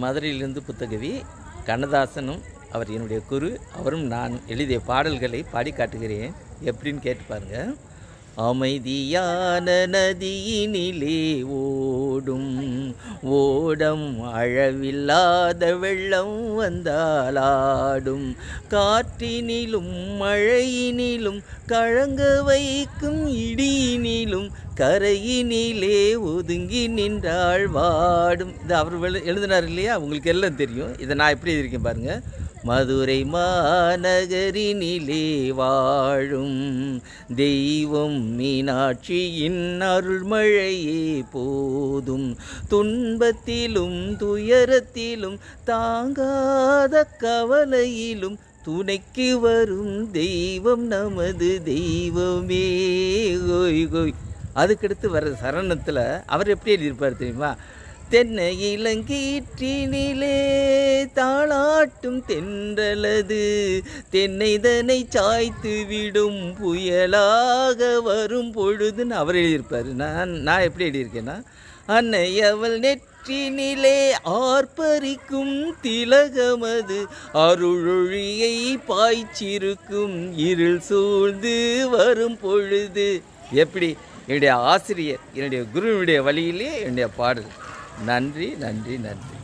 மதுரையிலிருந்து புத்தகவி கண்ணதாசனும் அவர் என்னுடைய குரு, அவரும் நான் எழுதிய பாடல்களை பாடி காட்டுகிறேன். எப்படின்னு கேட்டு பாருங்க. அமைதியான நதியினிலே ஓடும் ஓடம் அளவில்லாத வெள்ளம் வந்தாலாடும், காற்றினிலும் மழையினிலும் கழங்க வைக்கும் இடியினிலும் கரையினிலே ஒதுங்கி நின்றாள் வாடும். இது அவர் எழுதினார் இல்லையா? உங்களுக்கு எல்லாம் தெரியும். இதை நான் எப்படி எழுதியிருக்கேன் பாருங்கள். மதுரை மாநகரினிலே வாழும் தெய்வம் மீனாட்சியின் அருள்மழையே போதும், துன்பத்திலும் துயரத்திலும் தாங்காத கவலையிலும் துணைக்கு வரும் தெய்வம் நமது தெய்வமே. கோய் கோய். அதுக்கடுத்து வர சரணத்தில் அவர் எப்படி எழுதியிருப்பார் தெரியுமா? தென்னை இளங்கீற்றினிலே தாளாட்டும் தென்றலது, தென்னைதனை சாய்த்து விடும் புயலாக வரும் பொழுதுன்னு அவர் எழுதியிருப்பார். நான் எப்படி எழுதியிருக்கேன்னா, அன்னை அவள் நெற்றினிலே ஆர்ப்பரிக்கும் திலகமது, அருளொழியை பாய்ச்சிருக்கும் இருள் சூழ்ந்து வரும் பொழுது. எப்படி என்னுடைய ஆசிரியர், என்னுடைய குருவினுடைய வழியிலே என்னுடைய பாடல். நன்றி நன்றி நன்றி.